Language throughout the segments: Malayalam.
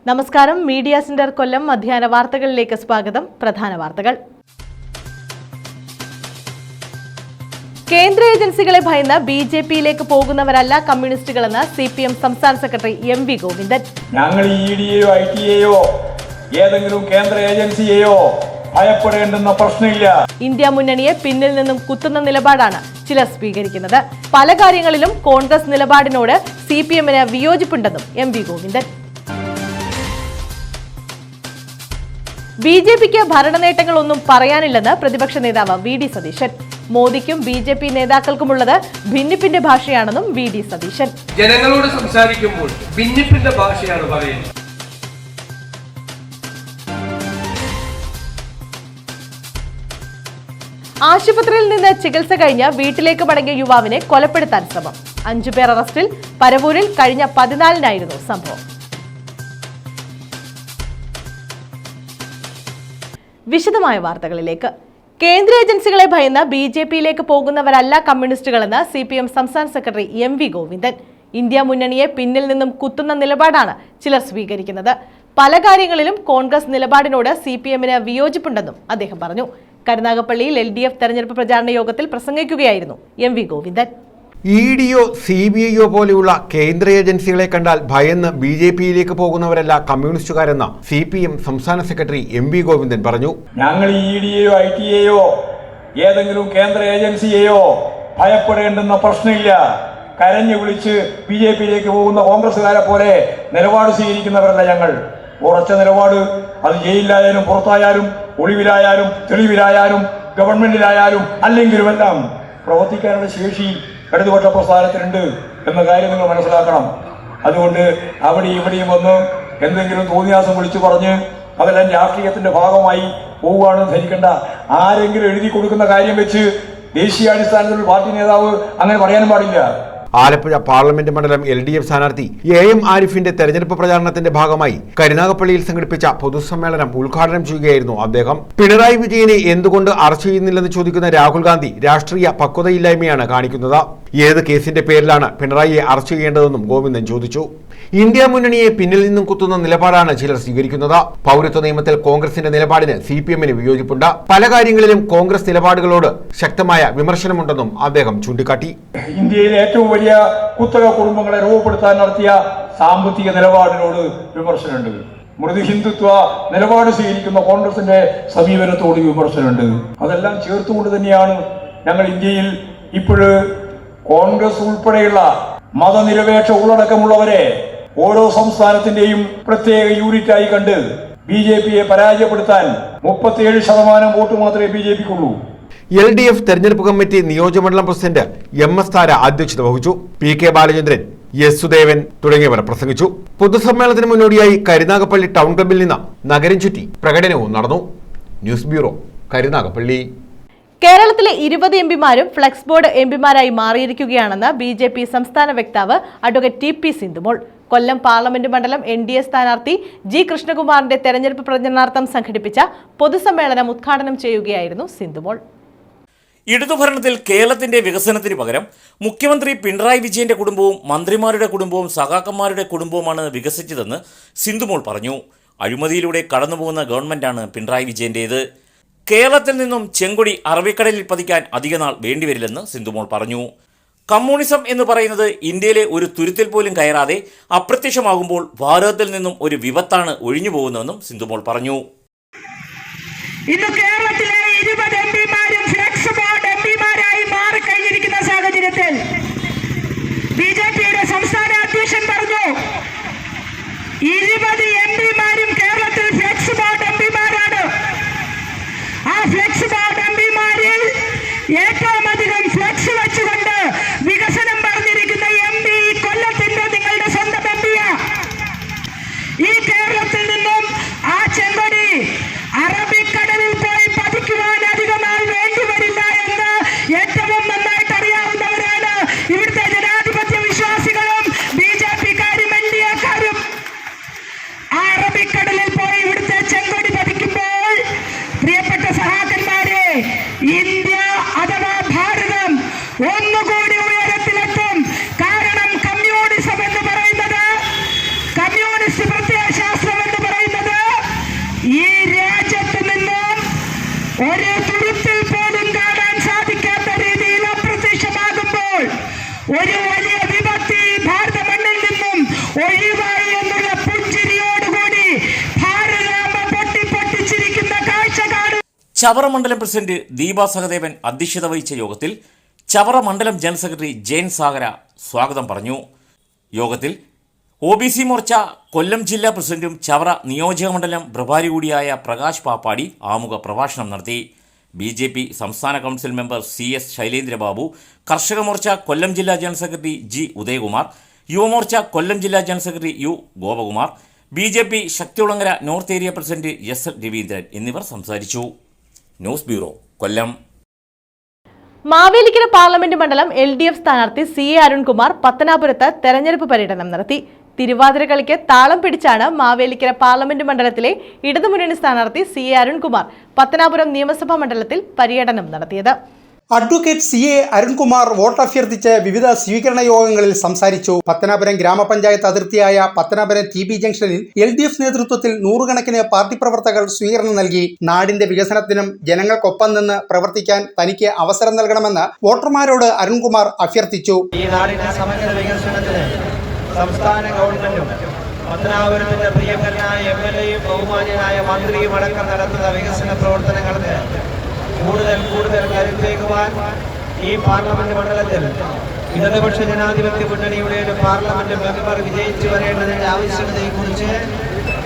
നമസ്കാരം. മീഡിയ സെന്റർ കൊല്ലം മധ്യാഹ്ന വാർത്തകളിലേക്ക് സ്വാഗതം. പ്രധാന വാർത്തകൾ. കേന്ദ്ര ഏജൻസികളെ ഭയന്ന് ബിജെപിയിലേക്ക് പോകുന്നവരല്ല കമ്മ്യൂണിസ്റ്റുകളെന്ന് സിപിഎം സംസ്ഥാന സെക്രട്ടറി MV ഗോവിന്ദൻ. ഞങ്ങൾ EDയെയോ ITയെയോ ഏതെങ്കിലും കേന്ദ്ര ഏജൻസിയെയോ ഭയപ്പെടേണ്ടെന്ന പ്രശ്നമില്ല. ഇന്ത്യ മുന്നണിയെ പിന്നിൽ നിന്നും കുത്തുന്ന നിലപാടാണ് ചിലർ സ്വീകരിക്കുന്നത്. പല കാര്യങ്ങളിലും കോൺഗ്രസ് നിലപാടിനോട് CPMന് വിയോജിപ്പുണ്ടെന്നും MV ഗോവിന്ദൻ. ബിജെപിക്ക് ഭരണനേട്ടങ്ങളൊന്നും പറയാനില്ലെന്ന് പ്രതിപക്ഷ നേതാവ് VD Satheesan. മോദിക്കും BJP നേതാക്കൾക്കുമുള്ളത് ഭിന്നിപ്പിന്റെ ഭാഷയാണെന്നും VD Satheesan. ജനങ്ങളോട് സംസാരിക്കുമ്പോൾ ഭിന്നിപ്പിന്റെ ഭാഷയാണ് പറയുന്നത്. ആശുപത്രിയിൽ നിന്ന് ചികിത്സ കഴിഞ്ഞ് വീട്ടിലേക്ക് മടങ്ങിയ യുവാവിനെ കൊലപ്പെടുത്താൻ ശ്രമം. 5 പേർ അറസ്റ്റിൽ. പരവൂരിൽ കഴിഞ്ഞ 14-നായിരുന്നു സംഭവം. വിശദമായ വാർത്തകളിലേക്ക്. കേന്ദ്ര ഏജൻസികളെ ഭയന്ന് ബിജെപിയിലേക്ക് പോകുന്നവരല്ല കമ്മ്യൂണിസ്റ്റുകളെന്ന് CPM സംസ്ഥാന സെക്രട്ടറി MV ഗോവിന്ദൻ. ഇന്ത്യ മുന്നണിയെ പിന്നിൽ നിന്നും കുത്തുന്ന നിലപാടാണ് ചിലർ സ്വീകരിക്കുന്നത്. പല കാര്യങ്ങളിലും കോൺഗ്രസ് നിലപാടിനോട് CPMന് വിയോജിപ്പുണ്ടെന്നും അദ്ദേഹം പറഞ്ഞു. കരുനാഗപ്പള്ളിയിൽ LDF തെരഞ്ഞെടുപ്പ് പ്രചാരണ യോഗത്തിൽ പ്രസംഗിക്കുകയായിരുന്നു MV ഗോവിന്ദൻ. EDയോ CBIയോ പോലെയുള്ള കേന്ദ്ര ഏജൻസികളെ കണ്ടാൽ ഭയന്ന് BJPയിലേക്ക് പോകുന്നവരല്ല കമ്മ്യൂണിസ്റ്റുകാരെന്ന് CPM സംസ്ഥാന സെക്രട്ടറി MV ഗോവിന്ദൻ പറഞ്ഞു. ഞങ്ങൾ EDയെയോ ITയെയോ ഏതെങ്കിലും കേന്ദ്ര ഏജൻസിയെയോ ഭയപ്പെടേണ്ടെന്ന പ്രശ്നമില്ല. കരഞ്ഞു വിളിച്ച് BJPയിലേക്ക് പോകുന്ന കോൺഗ്രസുകാരെ പോലെ നിലപാട് സ്വീകരിക്കുന്നവരല്ല ഞങ്ങൾ. ഉറച്ച നിലപാട്, അത് ജയിലിലായാലും പുറത്തായാലും ഒളിവിലായാലും തെളിവിലായാലും ഗവൺമെന്റിലായാലും അല്ലെങ്കിലുമെല്ലാം പ്രവർത്തിക്കാനുള്ള ശേഷി ഇടതുപക്ഷ പ്രസ്ഥാനത്തിനുണ്ട് എന്ന കാര്യം നിങ്ങൾ മനസ്സിലാക്കണം. അതുകൊണ്ട് അവിടെയും ഇവിടെയും വന്ന് എന്തെങ്കിലും തോന്നിയാസം വിളിച്ചു പറഞ്ഞ് അതെല്ലാം രാഷ്ട്രീയത്തിന്റെ ഭാഗമായി പോവുകയാണെന്ന് ധരിക്കേണ്ട. ആരെങ്കിലും എഴുതി കൊടുക്കുന്ന കാര്യം വെച്ച് ദേശീയാടിസ്ഥാനത്തിൽ പാർട്ടി നേതാവ് അങ്ങനെ പറയാനും പാടില്ല. ആലപ്പുഴ പാർലമെന്റ് മണ്ഡലം LDF സ്ഥാനാർത്ഥി AM ആരിഫിന്റെ തെരഞ്ഞെടുപ്പ് പ്രചാരണത്തിന്റെ ഭാഗമായി കരുനാഗപ്പള്ളിയിൽ സംഘടിപ്പിച്ച പൊതുസമ്മേളനം ഉദ്ഘാടനം ചെയ്യുകയായിരുന്നു അദ്ദേഹം. പിണറായി വിജയനെ എന്തുകൊണ്ട് അറസ്റ്റ് ചെയ്യുന്നില്ലെന്ന് ചോദിക്കുന്ന രാഹുൽ ഗാന്ധി രാഷ്ട്രീയ പക്വതയില്ലായ്മയാണ് കാണിക്കുന്നത്. ഏത് കേസിന്റെ പേരിലാണ് പിണറായിയെ അറസ്റ്റ് ചെയ്യേണ്ടതെന്നും ഗോവിന്ദൻ ചോദിച്ചു. ഇന്ത്യ മുന്നണിയെ പിന്നിൽ നിന്നും കുത്തുന്ന നിലപാടാണ് ചിലർ സ്വീകരിക്കുന്നത്. പൗരത്വ നിയമത്തിൽ കോൺഗ്രസിന്റെ നിലപാടിന് CPMന് വിയോജിപ്പുണ്ട്. പല കാര്യങ്ങളിലും കോൺഗ്രസ് നിലപാടുകളോട് ശക്തമായ വിമർശനമുണ്ടെന്നും അദ്ദേഹം ചൂണ്ടിക്കാട്ടി. ഇന്ത്യയിലെ ഏറ്റവും വലിയ കുത്തക കുടുംബങ്ങളെ രൂപപ്പെടുത്താൻ നടത്തിയ സാമ്പത്തിക നിലപാടിനോട് വിമർശനമുണ്ട്. മൃദു ഹിന്ദുത്വ നിലപാട് സ്വീകരിക്കുന്ന കോൺഗ്രസിന്റെ സമീപനത്തോട് വിമർശനമുണ്ട്. അതെല്ലാം ചേർത്തുകൊണ്ട് തന്നെയാണ് ഞങ്ങൾ ഇന്ത്യയിൽ ഇപ്പോഴ് കോൺഗ്രസ് ഉൾപ്പെടെയുള്ള മതനിരപേക്ഷ ഉള്ളടക്കമുള്ളവരെ ഓരോ സംസ്ഥാനത്തിന്റെയും പ്രത്യേക യൂണിറ്റായി കണ്ട് BJPയെ പരാജയപ്പെടുത്താൻ 37% വോട്ട് മാത്രമേ BJPക്കുള്ളൂ. LDF തെരഞ്ഞെടുപ്പ് കമ്മിറ്റി നിയോജകമണ്ഡലം പ്രസിഡന്റ് MS താര അധ്യക്ഷത വഹിച്ചു. PK ബാലചന്ദ്രൻ, S സുദേവൻ തുടങ്ങിയവർ പ്രസംഗിച്ചു. പൊതുസമ്മേളനത്തിന് മുന്നോടിയായി കരുനാഗപ്പള്ളി ടൗൺ ക്ലബിൽ നിന്ന് നഗരം ചുറ്റി പ്രകടനവും നടന്നു. News bureau, Karunagappally. കേരളത്തിലെ 20 MPമാരും ഫ്ലെക്സ് ബോർഡ് MPമാരായി മാറിയിരിക്കുകയാണെന്ന് BJP സംസ്ഥാന വക്താവ് അഡ്വക്കേറ്റ് TP സിന്ധുമോൾ. കൊല്ലം പാർലമെന്റ് മണ്ഡലം NDA സ്ഥാനാർത്ഥി G കൃഷ്ണകുമാറിന്റെ തെരഞ്ഞെടുപ്പ് പ്രചരണാർത്ഥം സംഘടിപ്പിച്ച പൊതുസമ്മേളനം ഉദ്ഘാടനം ചെയ്യുകയായിരുന്നു സിന്ധുമോൾ. ഇടതുഭരണത്തിൽ കേരളത്തിന്റെ വികസനത്തിന് പകരം മുഖ്യമന്ത്രി പിണറായി വിജയന്റെ കുടുംബവും മന്ത്രിമാരുടെ കുടുംബവും സഖാക്കന്മാരുടെ കുടുംബവുമാണ് വികസിച്ചതെന്ന് സിന്ധുമോൾ പറഞ്ഞു. അഴിമതിയിലൂടെ കടന്നുപോകുന്ന ഗവൺമെന്റാണ് പിണറായി വിജയന്റേത്. കേരളത്തിൽ നിന്നും ചെങ്കൊടി അറബിക്കടലിൽ പതിക്കാൻ അധികനാൾ വേണ്ടിവരില്ലെന്ന് സിന്ധുമോൾ പറഞ്ഞു. കമ്മ്യൂണിസം എന്ന് പറയുന്നത് ഇന്ത്യയിലെ ഒരു തുരുത്തിൽ പോലും കയറാതെ അപ്രത്യക്ഷമാകുമ്പോൾ ഭാരതത്തിൽ നിന്നും ഒരു വിപത്താണ് ഒഴിഞ്ഞു പോകുന്നതെന്നും സിന്ധുമോൾ പറഞ്ഞു. ഇന്ന് കേരളത്തിലെ 20 MPമാരും ഫ്ലെക്സ് ബോർഡ് MPമാരായി മാറിക്കഴിഞ്ഞിരിക്കുന്ന സാഹചര്യത്തിൽ BJPയുടെ സംസ്ഥാന അധ്യക്ഷൻ പറഞ്ഞു, 20 MPമാരും കേരളത്തിൽ ഫ്ലെക്സ് ബോർഡ് MPമാരാണ്. ആ ഫ്ലെക്സ് ബോർഡ് MPമാരിൽ ഏറ്റവും അധികം ഫ്ലെക്സ് വെച്ചുകൊണ്ട് വികസനം പറഞ്ഞിരിക്കുന്ന MP കൊല്ലത്തിന്റെ നിങ്ങളുടെ സ്വന്തം MPയാ. ഈ കേരളത്തിൽ നിന്നും ആ ചെങ്കൊടി അറബിക്കടലിൽ പോയി പതിക്കുവാൻ അധികം നാൾ വേണ്ടിവരില്ല എന്ന് ഏറ്റവും നന്നായിട്ട് അറിയാവുന്നവരാണ് ഇവിടുത്തെ ജനാധിപത്യ വിശ്വാസികളും BJPക്കാരും NDAക്കാരും. ആ അറബിക്കടലിൽ പോയി ഇവിടുത്തെ ചെങ്കൊടി പതിക്കുമ്പോൾ പ്രിയപ്പെട്ട സഹാക്കന്മാരെ, ഇന്ത്യ അഥവാ ഭാരതം ഒന്നുകൂടി ഉയരത്തിലെത്തും. കാരണം കമ്മ്യൂണിസം എന്ന് പറയുന്നത്, കമ്മ്യൂണിസ്റ്റ് പ്രത്യയശാസ്ത്രം ഒരു വലിയ വിപത്ത് ഭാരത മണ്ണിൽ നിന്നും ഒഴിവായി എന്നുള്ള പുഞ്ചിരിയോടുകൂടി ഭാരതാംബ പൊട്ടിപ്പൊട്ടിച്ചിരിക്കുന്ന കാഴ്ച കാണും. ചവറ മണ്ഡലം പ്രസിഡന്റ് ദീപ സഹദേവൻ അധ്യക്ഷത വഹിച്ച യോഗത്തിൽ ചവറ മണ്ഡലം ജനറൽ സെക്രട്ടറി ജയൻ സാഗര സ്വാഗതം പറഞ്ഞു. യോഗത്തിൽ OBC മോർച്ച കൊല്ലം ജില്ലാ പ്രസിഡന്റും ചവറ നിയോജക മണ്ഡലം പ്രഭാരി കൂടിയായ പ്രകാശ് പാപ്പാടി ആമുഖ പ്രഭാഷണം നടത്തി. BJP സംസ്ഥാന കൗൺസിൽ മെമ്പർ CS ശൈലേന്ദ്രബാബു, കർഷക മോർച്ച കൊല്ലം ജില്ലാ general secretary G Udayakumar, Yuvamorcha Kollam ജില്ലാ general secretary U Gopakumar, BJP Sakthikulangara north area president SL Raveendran എന്നിവർ സംസാരിച്ചു. News bureau, Kollam. Mavelikkara parliament മണ്ഡലം LDF സ്ഥാനാർത്ഥി CA അരുൺകുമാർ പത്തനാപുരത്ത് തെരഞ്ഞെടുപ്പ് പര്യടനം നടത്തി. തിരുവാതിര കളിക്ക് താളം പിടിച്ചാണ് മാവേലിക്കര പാർലമെന്റ് മണ്ഡലത്തിലെ ഇടതുമുന്നണി സ്ഥാനാർത്ഥി CA അരുൺകുമാർ പത്തനാപുരം നിയമസഭാ മണ്ഡലത്തിൽ പര്യടനം നടത്തിയത്. അഡ്വക്കേറ്റ് CA അരുൺകുമാർ വോട്ട് അഭ്യർത്ഥിച്ച് വിവിധ സ്വീകരണ യോഗങ്ങളിൽ സംസാരിച്ചു. പത്തനാപുരം ഗ്രാമപഞ്ചായത്ത് അതിർത്തിയായ പത്തനാപുരം TB ജംഗ്ഷനിൽ LDF നേതൃത്വത്തിൽ നൂറുകണക്കിന് പാർട്ടി പ്രവർത്തകർ സ്വീകരണം നൽകി. നാടിന്റെ വികസനത്തിനും ജനങ്ങൾക്കൊപ്പം നിന്ന് പ്രവർത്തിക്കാൻ തനിക്ക് അവസരം നൽകണമെന്ന് വോട്ടർമാരോട് അരുൺകുമാർ അഭ്യർത്ഥിച്ചു. ഈ നാടിന്റെ സമഗ്ര വികസനത്തിന് സംസ്ഥാന ഗവൺമെന്റും പത്തനാപുരത്തിന്റെ പ്രിയങ്കരനായ MLAയും ബഹുമാന്യനായ മന്ത്രിയും അടക്കം നടത്തുന്ന വികസന പ്രവർത്തനങ്ങൾക്ക് കൂടുതൽ കരുത്തേക്കുവാൻ ഈ പാർലമെന്റ് മണ്ഡലത്തിൽ ഇടതുപക്ഷ ജനാധിപത്യ മുന്നണിയുടെ ഒരു പാർലമെന്റ് മെമ്പർ വിജയിച്ചു വരേണ്ടതിന്റെ ആവശ്യകതയെക്കുറിച്ച്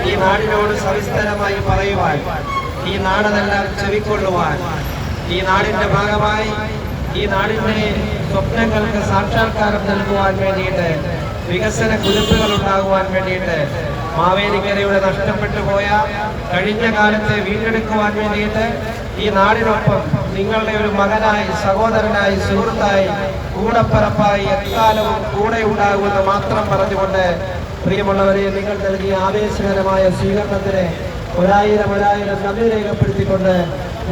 ഈ നാടിനോട് സവിസ്തരമായി പറയുവാൻ, ഈ നാടെല്ലാം ചെവിക്കൊള്ളുവാൻ, ഈ നാടിന്റെ ഭാഗമായി ഈ നാടിന്റെ സ്വപ്നങ്ങൾക്ക് സാക്ഷാത്കാരം നൽകുവാൻ വേണ്ടിയിട്ട്, വികസന കുതിപ്പുകൾ ഉണ്ടാകുവാൻ വേണ്ടിയിട്ട്, മാവേലിക്കരയുടെ നഷ്ടപ്പെട്ടു പോയ കഴിഞ്ഞ കാലത്തെ വീണ്ടെടുക്കുവാൻ വേണ്ടിയിട്ട് ഈ നാടിനൊപ്പം നിങ്ങളുടെ ഒരു മകനായി, സഹോദരനായി, സുഹൃത്തായി, കൂടപ്പറപ്പായി എക്കാലവും കൂടെ ഉണ്ടാകുമെന്ന് മാത്രം പറഞ്ഞുകൊണ്ട് പ്രിയമുള്ളവരെ, നിങ്ങൾ നൽകിയ ആവേശകരമായ സ്വീകരണത്തിന് ഒരായിരം നന്ദി രേഖപ്പെടുത്തിക്കൊണ്ട്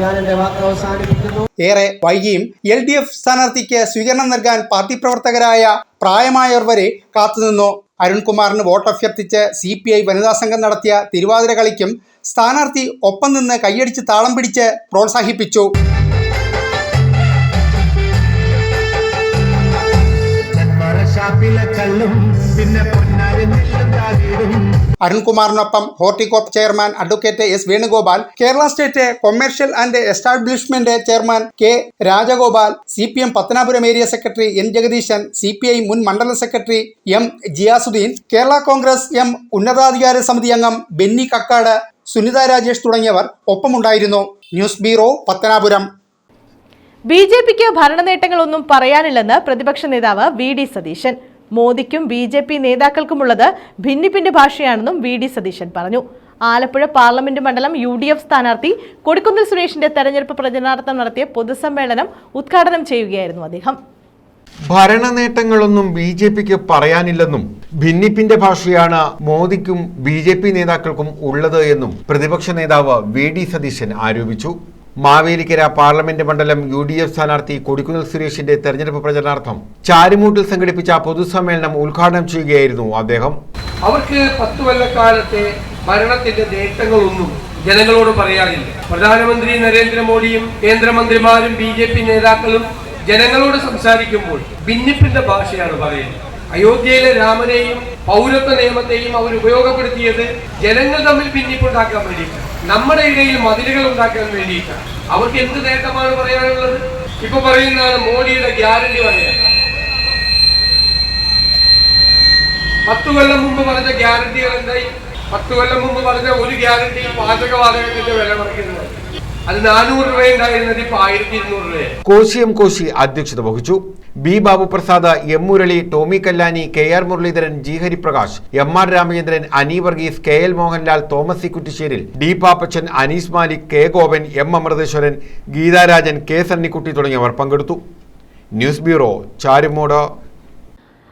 ഞാൻ എന്റെ വാക്ക് അവസാനിപ്പിക്കുന്നു. ഏറെ വൈകിയും LDF സ്ഥാനാർത്ഥിക്ക് സ്വീകരണം നൽകാൻ പാർട്ടി പ്രവർത്തകരായ പ്രായമായവർ വരെ കാത്തുനിന്നു. അരുൺകുമാറിന് വോട്ട് അഭ്യർത്ഥിച്ച് CPI വനിതാ സംഘം നടത്തിയ തിരുവാതിര കളിക്കും സ്ഥാനാർത്ഥി ഒപ്പം നിന്ന് കൈയടിച്ച് താളം പിടിച്ച് പ്രോത്സാഹിപ്പിച്ചു. അരുൺകുമാറിനൊപ്പം Horticorp chairman advocate S Venugopal, Kerala state commercial and establishment chairman K Rajagopal, CPM Pathanapuram area secretary N Jagadeeshan, CPI മുൻ മണ്ഡലം secretary M Jiyasuddeen, Kerala Congress M ഉന്നതാധികാര സമിതി അംഗം ബെന്നി കക്കാട്, സുനിത രാജേഷ് തുടങ്ങിയവർ ഒപ്പമുണ്ടായിരുന്നു. News bureau, Pathanapuram. BJPക്ക് ഭരണനേട്ടങ്ങളൊന്നും പറയാനില്ലെന്ന് പ്രതിപക്ഷ നേതാവ് VD Satheesan. മോദിക്കും BJP നേതാക്കൾക്കുമുള്ളത് ഭിന്നിപ്പിന്റെ ഭാഷയാണെന്നും VD Satheesan പറഞ്ഞു. ആലപ്പുഴ പാർലമെന്റ് മണ്ഡലം UDF സ്ഥാനാർത്ഥി കൊടിക്കുന്നിൽ സുരേഷിന്റെ തെരഞ്ഞെടുപ്പ് പ്രചരണാർത്ഥം നടത്തിയ പൊതുസമ്മേളനം ഉദ്ഘാടനം ചെയ്യുകയായിരുന്നു അദ്ദേഹം. ഭരണനേട്ടങ്ങളൊന്നും BJPക്ക് പറയാനില്ലെന്നും ഭിന്നിപ്പിന്റെ ഭാഷയാണ് മോദിക്കും BJP നേതാക്കൾക്കും ഉള്ളത് എന്നും പ്രതിപക്ഷ നേതാവ് VD സതീശൻ ആരോപിച്ചു. മാവേലിക്കര പാർലമെന്റ് മണ്ഡലം UDF സ്ഥാനാർത്ഥി കൊടിക്കുന്നിൽ സുരേഷിന്റെ തെരഞ്ഞെടുപ്പ് പ്രചരണാർത്ഥം ചാരിമൂട്ടിൽ സംഘടിപ്പിച്ച പൊതുസമ്മേളനം ഉദ്ഘാടനം ചെയ്യുകയായിരുന്നു അദ്ദേഹം. അവർക്ക് 10 കൊല്ലക്കാലത്തെ ഭരണത്തിന്റെ നേട്ടങ്ങളൊന്നും ജനങ്ങളോട് പറയാനില്ല. പ്രധാനമന്ത്രി നരേന്ദ്രമോദിയും കേന്ദ്രമന്ത്രിമാരും BJP നേതാക്കളും ജനങ്ങളോട് സംസാരിക്കുമ്പോൾ ഭിന്നിപ്പിന്റെ ഭാഷയാണ് പറയുന്നത്. അയോധ്യയിലെ രാമനെയും പൗരത്വ നിയമത്തെയും അവർ ഉപയോഗപ്പെടുത്തിയത് ജനങ്ങൾ തമ്മിൽ ഭിന്നിപ്പുണ്ടാക്കാൻ വേണ്ടിയിട്ടാണ്, നമ്മുടെ ഇടയിൽ മതിലുകൾ ഉണ്ടാക്കാൻ വേണ്ടിയിട്ടാണ്. അവർക്ക് എന്ത് നേട്ടമാണ് പറയാനുള്ളത്? ഇപ്പൊ പറയുന്നതാണ് മോഡിയുടെ ഗ്യാരണ്ടി പറയാൻ. 10 കൊല്ലം മുമ്പ് പറഞ്ഞ ഗ്യാരണ്ടികൾ എന്തായി? 10 കൊല്ലം മുമ്പ് പറഞ്ഞ ഒരു ഗ്യാരണ്ടി പാചകവാതകത്തിന്റെ വില കുറയ്ക്കുന്നത്. അത് 400 രൂപയുണ്ടായിരുന്നത് ഇപ്പൊ 1200 രൂപ. കോശി M കോശി അധ്യക്ഷത വഹിച്ചു. B Babuprasad, M Murali, Tomy Kallani, KR Muraleedharan, G Hariprakash, MR Ramachandran, Ani Varghese, KL Mohanlal, Thomas C Kuttisseril, D Pappachan, Anees Malik, K Gopan, M Amritheswaran, Geetharajan, K Sunnykutty തുടങ്ങിയവർ പങ്കെടുത്തു. News bureau, Charummood.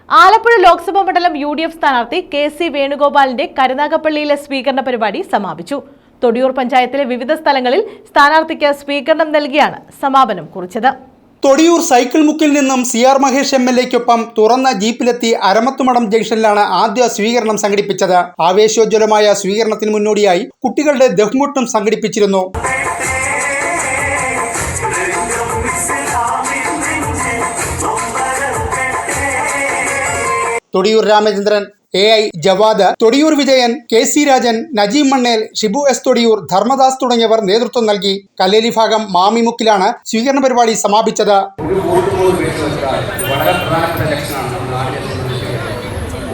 ആലപ്പുഴ ലോക്സഭാ മണ്ഡലം UDF സ്ഥാനാർത്ഥി KC വേണുഗോപാലിന്റെ കരുനാഗപ്പള്ളിയിലെ സ്വീകരണ പരിപാടി സമാപിച്ചു. തൊടിയൂർ പഞ്ചായത്തിലെ വിവിധ സ്ഥലങ്ങളിൽ സ്ഥാനാർത്ഥിക്ക് സ്വീകരണം നൽകിയാണ് സമാപനം കുറിച്ചത്. തൊടിയൂർ സൈക്കിൾ മുക്കിൽ നിന്നും CR മഹേഷ് MLAയ്ക്കൊപ്പം തുറന്ന ജീപ്പിലെത്തി അരമത്തുമടം ജംഗ്ഷനിലാണ് ആദ്യ സ്വീകരണം സംഘടിപ്പിച്ചത്. ആവേശോജ്വലമായ സ്വീകരണത്തിന് മുന്നോടിയായി കുട്ടികളുടെ ദഫ്മുട്ടും സംഘടിപ്പിച്ചിരുന്നു. Thodiyoor Ramachandran, AI Jawad, Thodiyoor Vijayan, KC Rajan, Najeem Mannel, Shibu S Thodiyoor, Dharmadas തുടങ്ങിയവർ നേതൃത്വം നൽകി. കല്ലേലി ഭാഗം മാമിമുക്കിലാണ് സ്വീകരണ പരിപാടി സമാപിച്ചത്. വളരെ പ്രധാനപ്പെട്ട ലക്ഷണമാണ് നാടിനെ സംബന്ധിച്ചിടത്തോളം.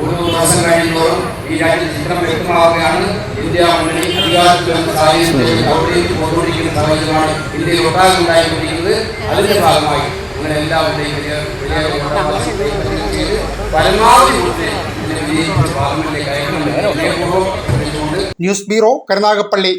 ഓരോ ദിവസം കഴിയുമ്പോഴും ഈ രാജ്യത്ത് ചിത്രം വ്യക്തമാവുകയാണ്. ഇന്ത്യ മുന്നണി അധികാരത്തിൽ വന്ന സാഹചര്യത്തിൽ അവിടേക്ക് പോയിക്കൊണ്ടിരിക്കുന്ന സാഹചര്യമാണ് ഇന്ത്യയിൽ ഒട്ടാകെ ഉണ്ടായിക്കൊണ്ടിരിക്കുന്നത്. അതിന്റെ ഭാഗമായി അങ്ങനെ എല്ലാവരുടെയും പരമാവധി പാർലമെന്റിലേക്ക് അയക്കണമെന്ന് ന്യൂസ് ബ്യൂറോ, കരുനാഗപ്പള്ളി.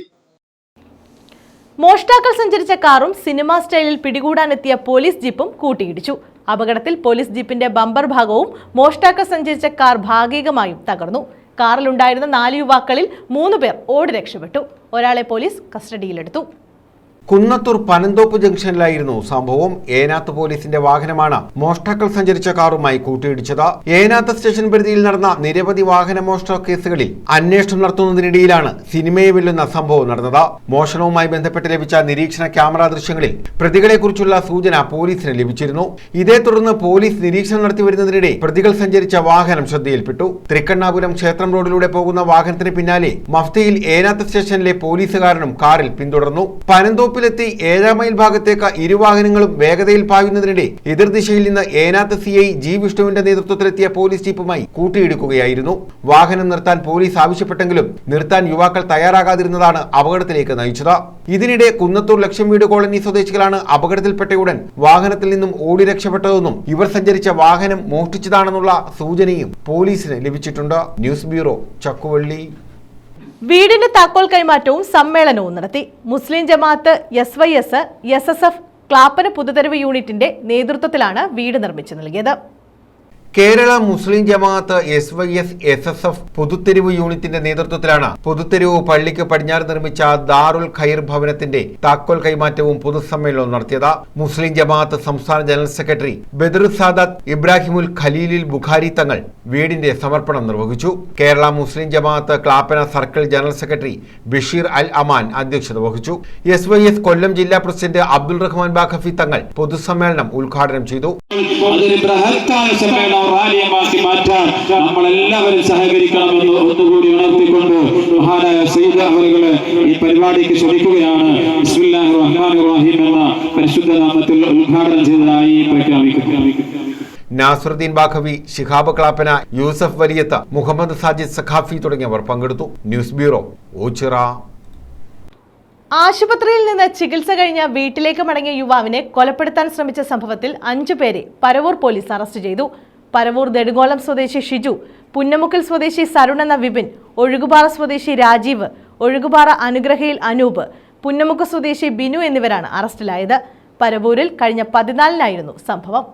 മോഷ്ടാക്കൾ സഞ്ചരിച്ച കാറും സിനിമാ സ്റ്റൈലിൽ പിടികൂടാനെത്തിയ പോലീസ് ജീപ്പും കൂട്ടിയിടിച്ചു. അപകടത്തിൽ പോലീസ് ജീപ്പിന്റെ ബമ്പർ ഭാഗവും മോഷ്ടാക്കൾ സഞ്ചരിച്ച കാർ ഭാഗികമായും തകർന്നു. കാറിലുണ്ടായിരുന്ന 4 യുവാക്കളിൽ 3 പേർ ഓടി രക്ഷപ്പെട്ടു. ഒരാളെ പോലീസ് കസ്റ്റഡിയിലെടുത്തു. കുന്നത്തൂർ പനന്തോപ്പ് ജംഗ്ഷനിലായിരുന്നു സംഭവം. ഏനാത്ത് പോലീസിന്റെ വാഹനമാണ് മോഷ്ടാക്കൾ സഞ്ചരിച്ച കാറുമായി കൂട്ടിയിടിച്ചത്. ഏനാത്ത് സ്റ്റേഷൻ പരിധിയിൽ നടന്ന നിരവധി വാഹന മോഷണ കേസുകളിൽ അന്വേഷണം നടത്തുന്നതിനിടയിലാണ് സിനിമയെ വെല്ലുന്ന സംഭവം നടന്നത്. മോഷണവുമായി ബന്ധപ്പെട്ട് ലഭിച്ച നിരീക്ഷണ ക്യാമറ ദൃശ്യങ്ങളിൽ പ്രതികളെക്കുറിച്ചുള്ള സൂചന പോലീസിന് ലഭിച്ചിരുന്നു. ഇതേ തുടർന്ന് പോലീസ് നിരീക്ഷണം നടത്തിവരുന്നതിനിടെ പ്രതികൾ സഞ്ചരിച്ച വാഹനം ശ്രദ്ധയിൽപ്പെട്ടു. തൃക്കണ്ണാപുരം ക്ഷേത്രം റോഡിലൂടെ പോകുന്ന വാഹനത്തിന് പിന്നാലെ മഫ്തയിൽ ഏനാത്ത് സ്റ്റേഷനിലെ പോലീസുകാരനും കാറിൽ പിന്തുടർന്നു. പനന്തോപ്പ് ിലെത്തി 7 മൈൽ ഭാഗത്തേക്ക് ഇരുവാഹനങ്ങളും വേഗതയിൽ പായുന്നതിനിടെ എതിർദിശയിൽ നിന്ന് ഏനാത്ത് CI G വിഷ്ണുവിന്റെ നേതൃത്വത്തിലെത്തിയ പോലീസ് ജീപ്പുമായി കൂട്ടിയിടിക്കുകയായിരുന്നു. വാഹനം നിർത്താൻ പോലീസ് ആവശ്യപ്പെട്ടെങ്കിലും നിർത്താൻ യുവാക്കൾ തയ്യാറാകാതിരുന്നതാണ് അപകടത്തിലേക്ക് നയിച്ചത്. ഇതിനിടെ കുന്നത്തൂർ ലക്ഷം വീട് കോളനി സ്വദേശികളാണ് അപകടത്തിൽപ്പെട്ടയുടൻ വാഹനത്തിൽ നിന്നും ഓടി രക്ഷപ്പെട്ടതെന്നും ഇവർ സഞ്ചരിച്ച വാഹനം മോഷ്ടിച്ചതാണെന്നുള്ള സൂചനയും പോലീസിന് ലഭിച്ചിട്ടുണ്ട്. News bureau, Chakkuvalli. വീടിന്റെ താക്കോൽ കൈമാറ്റവും സമ്മേളനവും നടത്തി. മുസ്ലിം ജമാഅത്ത് SYS SSF ക്ലാപ്പന പുതുതെരുവ് യൂണിറ്റിന്റെ നേതൃത്വത്തിലാണ് വീട് നിർമ്മിച്ചു നൽകിയത്. കേരള മുസ്ലിം ജമാഅത്ത് SYS SSF പുതുത്തെരുവ് യൂണിറ്റിന്റെ നേതൃത്വത്തിലാണ് പുതുത്തെരുവ് പള്ളിക്ക് പടിഞ്ഞാറ് നിർമ്മിച്ച ദാറുൽ ഖൈർ ഭവനത്തിന്റെ താക്കോൽ കൈമാറ്റവും പൊതുസമ്മേളനവും നടത്തിയത്. മുസ്ലിം ജമാഅത്ത് സംസ്ഥാന ജനറൽ സെക്രട്ടറി ബദർ സാദാത്ത് ഇബ്രാഹിമുൽ ഖലീലിൽ ബുഖാരി തങ്ങൾ വീടിന്റെ സമർപ്പണം നിർവഹിച്ചു. Kerala Muslim Jamaath Clappana circle general secretary Basheer Al Aman അധ്യക്ഷത വഹിച്ചു. SYS കൊല്ലം ജില്ലാ പ്രസിഡന്റ് അബ്ദുൾ റഹ്മാൻ ബാഖഫി തങ്ങൾ പൊതുസമ്മേളനം ഉദ്ഘാടനം ചെയ്തു. റാലിയമാക്കി മാറ്റാൻ നമ്മളെല്ലാവരും സഹകരിക്കണമെന്ന് ഒന്നുകൂടി ഉണർത്തിക്കൊണ്ട് മഹാനായ സയ്യിദ് അവറുകളെ ഈ പരിപാടിക്ക് ക്ഷണിക്കുകയാണ്. ബിസ്മില്ലാഹിർ റഹ്മാനിർ റഹീം എന്ന പരിശുദ്ധ നാമത്തിൽ ഉദ്ഘാടനം ചെയ്തതായി പ്രഖ്യാപിക്കുന്നു. നാസറുദ്ദീൻ ബാഖവി, ശിഹാബ് ക്ലാപ്പന, യൂസഫ് വലിയത്ത്, മുഹമ്മദ് സാജിദ് സഖാഫി തുടങ്ങിയവർ പങ്കെടുത്തു. News bureau, Ochira. ആശുപത്രിയിൽ നിന്ന് ചികിത്സ കഴിഞ്ഞ വീട്ടിലേക്ക് മടങ്ങിയ യുവാവിനെ കൊലപ്പെടുത്താൻ ശ്രമിച്ച സംഭവത്തിൽ 5 പേരെ പരവൂർ പോലീസ് അറസ്റ്റ് ചെയ്തു. പരവൂർ നെടുങ്കോളം സ്വദേശി ഷിജു, പുന്നമുക്കിൽ സ്വദേശി സരുൺ എന്ന വിപിൻ, ഒഴുകുപാറ സ്വദേശി രാജീവ്, ഒഴുകുപാറ അനുഗ്രഹയിൽ അനൂപ്, പുന്നമുക്ക് സ്വദേശി ബിനു എന്നിവരാണ് അറസ്റ്റിലായത്. പരവൂരിൽ കഴിഞ്ഞ 14-നായിരുന്നു സംഭവം.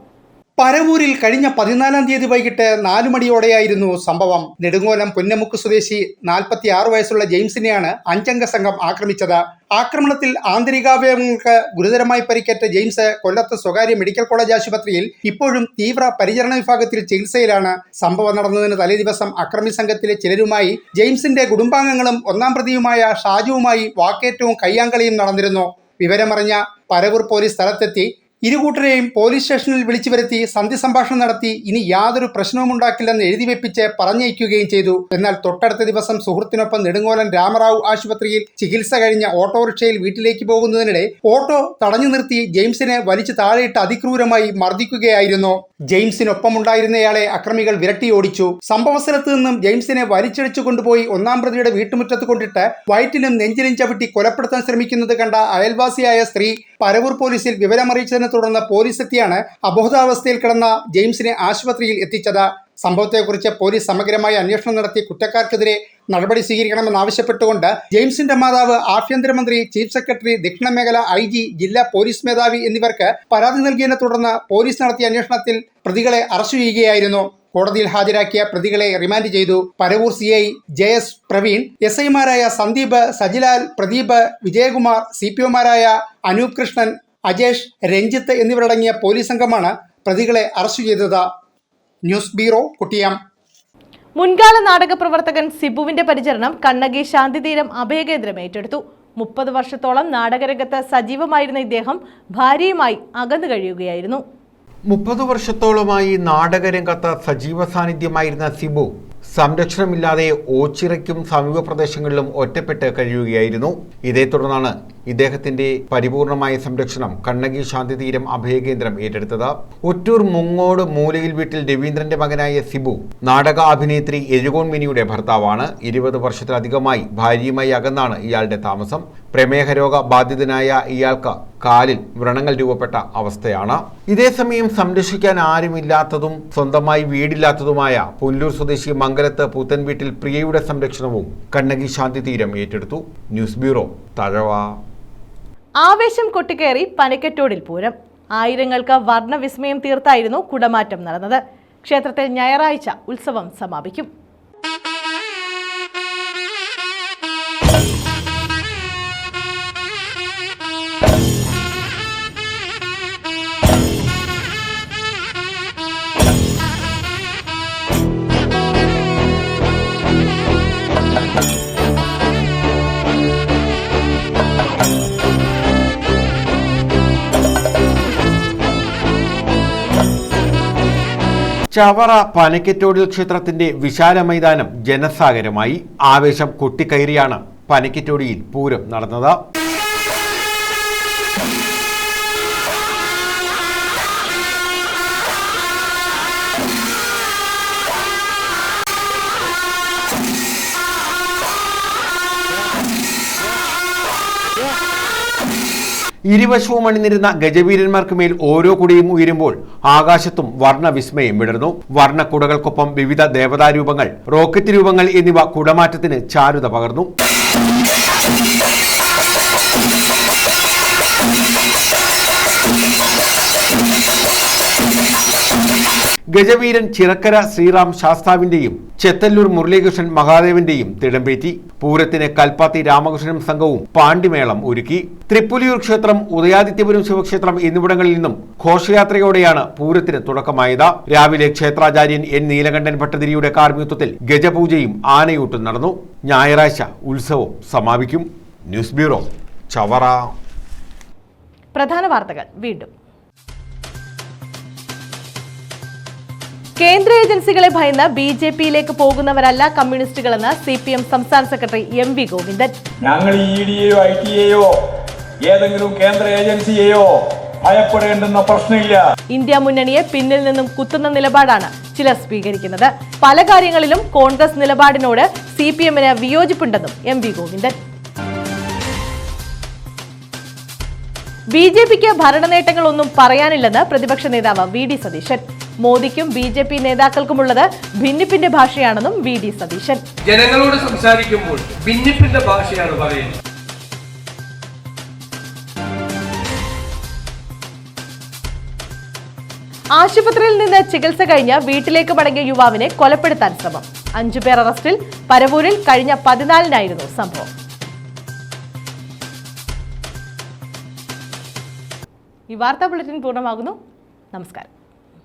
പരവൂരിൽ കഴിഞ്ഞ 14-ാം തീയതി വൈകിട്ട് 4 മണിയോടെയായിരുന്നു സംഭവം. നെടുങ്കോലം പുന്നമുക്ക് സ്വദേശി 46 വയസ്സുള്ള ജെയിംസിനെയാണ് 5-അംഗ സംഘം ആക്രമിച്ചത്. ആക്രമണത്തിൽ ആന്തരികാവയവങ്ങൾക്ക് ഗുരുതരമായി പരിക്കേറ്റ ജെയിംസ് കൊല്ലത്ത് സ്വകാര്യ മെഡിക്കൽ കോളേജ് ആശുപത്രിയിൽ ഇപ്പോഴും തീവ്ര പരിചരണ വിഭാഗത്തിൽ ചികിത്സയിലാണ്. സംഭവം നടന്നതിന് തലേദിവസം അക്രമി സംഘത്തിലെ ചിലരുമായി ജെയിംസിന്റെ കുടുംബാംഗങ്ങളും 1-ാം പ്രതിയുമായ ഷാജുവുമായി വാക്കേറ്റവും കയ്യാങ്കളിയും നടന്നിരുന്നു. വിവരമറിഞ്ഞ പരവൂർ പോലീസ് സ്ഥലത്തെത്തി ഇരുകൂട്ടരെയും പോലീസ് സ്റ്റേഷനിൽ വിളിച്ചു വരുത്തി സന്ധി സംഭാഷണം നടത്തി ഇനി യാതൊരു പ്രശ്നവും ഉണ്ടാക്കില്ലെന്ന് എഴുതി വെപ്പിച്ച് പറഞ്ഞയക്കുകയും ചെയ്തു. എന്നാൽ തൊട്ടടുത്ത ദിവസം സുഹൃത്തിനൊപ്പം നെടുങ്കോലം രാമറാവു ആശുപത്രിയിൽ ചികിത്സ കഴിഞ്ഞ ഓട്ടോറിക്ഷയിൽ വീട്ടിലേക്ക് പോകുന്നതിനിടെ ഓട്ടോ തടഞ്ഞു നിർത്തി ജെയിംസിനെ വലിച്ചു താഴെയിട്ട് അതിക്രൂരമായി മർദ്ദിക്കുകയായിരുന്നു. ജെയിംസിനൊപ്പമുണ്ടായിരുന്നയാളെ അക്രമികൾ വിരട്ടി ഓടിച്ചു. സംഭവസ്ഥലത്ത് നിന്നും ജെയിംസിനെ വലിച്ചിഴച്ചു കൊണ്ടുപോയി 1-ാം പ്രതിയുടെ വീട്ടുമുറ്റത്ത് കൊണ്ടിട്ട് വയറ്റിലും നെഞ്ചിലും ചവിട്ടി കൊലപ്പെടുത്താൻ ശ്രമിക്കുന്നത് കണ്ട അയൽവാസിയായ സ്ത്രീ പരവൂർ പോലീസിൽ വിവരമറിയിച്ചതിനെ തുടർന്ന് പോലീസ് എത്തിയാണ് അബോധാവസ്ഥയിൽ കിടന്ന ജെയിംസിനെ ആശുപത്രിയിൽ എത്തിച്ചത്. സംഭവത്തെക്കുറിച്ച് പോലീസ് സമഗ്രമായ അന്വേഷണം നടത്തി കുറ്റക്കാർക്കെതിരെ നടപടി സ്വീകരിക്കണമെന്നാവശ്യപ്പെട്ടുകൊണ്ട് ജെയിംസിന്റെ മാതാവ്, ആഭ്യന്തരമന്ത്രി, ചീഫ് സെക്രട്ടറി, ദക്ഷിണ മേഖല IG, ജില്ലാ പോലീസ് മേധാവി എന്നിവർക്ക് പരാതി നൽകിയതിനെ തുടർന്ന് പോലീസ് നടത്തിയ അന്വേഷണത്തിൽ പ്രതികളെ അറസ്റ്റ് ചെയ്യുകയായിരുന്നു. കോടതിയിൽ ഹാജരാക്കിയ പ്രതികളെ റിമാൻഡ് ചെയ്തു. പരവൂർ CI JS പ്രവീൺ, SI-മാരായ സന്ദീപ്, സജിലാൽ, പ്രദീപ്, വിജയകുമാർ, CPO-മാരായ അനൂപ് കൃഷ്ണൻ, അജേഷ്, രഞ്ജിത്ത് എന്നിവരടങ്ങിയ പോലീസ് സംഘമാണ് പ്രതികളെ അറസ്റ്റ് ചെയ്തത്. News bureau, കുട്ടിയം. മുൻകാല നാടക പ്രവർത്തകൻ സിബുവിന്റെ പരിചരണം കണ്ണകി ശാന്തിതീരം അഭയകേന്ദ്രം ഏറ്റെടുത്തു. 30 വർഷത്തോളം നാടകരംഗത്ത് സജീവമായിരുന്ന ഇദ്ദേഹം ഭാര്യയുമായി അകന്നു കഴിയുകയായിരുന്നു. 30 വർഷത്തോളമായി നാടകരംഗത്ത് സജീവ സാന്നിധ്യമായിരുന്ന സിബു സംരക്ഷണമില്ലാതെ ഓച്ചിറയ്ക്കും സമീപ പ്രദേശങ്ങളിലും ഒറ്റപ്പെട്ട് കഴിയുകയായിരുന്നു. ഇതേ തുടർന്നാണ് ഇദ്ദേഹത്തിന്റെ പരിപൂർണമായ സംരക്ഷണം കണ്ണകി ശാന്തിതീരം അഭയകേന്ദ്രം ഏറ്റെടുത്തത്. ഒറ്റൂർ മുങ്ങോട് മൂലയിൽ വീട്ടിൽ രവീന്ദ്രന്റെ മകനായ സിബു നാടക അഭിനേത്രി എഴുകോൺ മിനിയുടെ ഭർത്താവാണ്. 20 വർഷത്തിലധികമായി ഭാര്യയുമായി അകന്നാണ് ഇയാളുടെ താമസം. പ്രമേഹ രോഗ ബാധിതനായ ഇയാൾക്ക് കാലിൽ വ്രണങ്ങൾ രൂപപ്പെട്ട അവസ്ഥയാണ്. ഇതേസമയം സംരക്ഷിക്കാൻ ആരുമില്ലാത്തതും സ്വന്തമായി വീടില്ലാത്തതുമായ പുല്ലൂർ സ്വദേശി മംഗലത്ത് പുത്തൻ വീട്ടിൽ പ്രിയയുടെ സംരക്ഷണവും കണ്ണകി ശാന്തിതീരം ഏറ്റെടുത്തു. News bureau, Thazhava. ആവേശം കൊട്ടിക്കയറി പനക്കറ്റോടിൽ പൂരം. ആയിരങ്ങൾക്ക് വർണ്ണവിസ്മയം തീർത്തായിരുന്നു കുടമാറ്റം നടന്നത്. ക്ഷേത്രത്തിൽ ഞായറാഴ്ച ഉത്സവം സമാപിക്കും. ചവറ പനക്കറ്റോടിൽ ക്ഷേത്രത്തിന്റെ വിശാല മൈതാനം ജനസാഗരമായി. ആവേശം കൊട്ടിക്കയറിയാണ് പനക്കറ്റോടിയിൽ പൂരം നടന്നത്. ഇരുവശവും അണിനിരുന്ന ഗജവീരന്മാർക്ക് മേൽ ഓരോ കുടയും ഉയരുമ്പോൾ ആകാശത്തും വർണ്ണവിസ്മയം വിടർന്നു. വർണ്ണക്കുടകൾക്കൊപ്പം വിവിധ ദേവതാരൂപങ്ങൾ, റോക്കറ്റ് രൂപങ്ങൾ എന്നിവ കുടമാറ്റത്തിന് ചാരുത പകർന്നു. ഗജവീരൻ ചിറക്കര ശ്രീറാം ശാസ്താവിന്റെയും ചെത്തല്ലൂർ മുരളീകൃഷ്ണൻ മഹാദേവന്റെയും തിടമ്പേറ്റി. പൂരത്തിന് കൽപ്പാത്തി രാമകൃഷ്ണനും സംഘവും പാണ്ടിമേളം ഒരുക്കി. തൃപ്പുലിയൂർ ക്ഷേത്രം, ഉദയാദിത്യപുരം ശിവക്ഷേത്രം എന്നിവിടങ്ങളിൽ നിന്നും ഘോഷയാത്രയോടെയാണ് പൂരത്തിന് തുടക്കമായത്. രാവിലെ ക്ഷേത്രാചാര്യൻ എൻ നീലകണ്ഠൻ ഭട്ടതിരിയുടെ കാർമ്മികത്വത്തിൽ ഗജപൂജയും ആനയൂട്ടും നടന്നു. ഞായറാഴ്ച ഉത്സവം സമാപിക്കും. News bureau, Chavara. പ്രധാന വാർത്തകൾ വീണ്ടും. കേന്ദ്ര ഏജൻസികളെ ഭയന്ന് BJPയിലേക്ക് പോകുന്നവരല്ല കമ്മ്യൂണിസ്റ്റുകളെന്ന് CPM സംസ്ഥാന സെക്രട്ടറി MV ഗോവിന്ദൻ. ഞങ്ങൾ EDയെയോ ITയെയോ ഏതെങ്കിലും കേന്ദ്ര ഏജൻസിയെയോ ഭയപ്പെടേണ്ടുന്ന പ്രശ്നമില്ല. ഇന്ത്യ മുന്നണിയെ പിന്നിൽ നിന്നും കുത്തുന്ന നിലപാടാണ് ചിലർ സ്വീകരിക്കുന്നത്. പല കാര്യങ്ങളിലും കോൺഗ്രസ് നിലപാടിനോട് CPMന് വിയോജിപ്പുണ്ടെന്നും MV ഗോവിന്ദൻ. BJPക്ക് ഭരണനേട്ടങ്ങളൊന്നും പറയാനില്ലെന്ന് പ്രതിപക്ഷ നേതാവ് VD Satheesan. മോദിക്കും BJP നേതാക്കൾക്കുമുള്ളത് ഭിന്നിപ്പിന്റെ ഭാഷയാണെന്നും VD Satheesan. ജനങ്ങളോട് സംസാരിക്കുമ്പോൾ ഭിന്നിപ്പിന്റെ ഭാഷയാണ് പറയുന്നത്. ആശുപത്രിയിൽ നിന്ന് ചികിത്സ കഴിഞ്ഞ് വീട്ടിലേക്ക് മടങ്ങിയ യുവാവിനെ കൊലപ്പെടുത്താൻ ശ്രമം. 5 പേർ അറസ്റ്റിൽ. പരവൂരിൽ കഴിഞ്ഞ 14-നായിരുന്നു സംഭവം. ഈ വാർത്താ ബുള്ളറ്റിൻ പൂർണ്ണമാകുന്നു. നമസ്കാരം.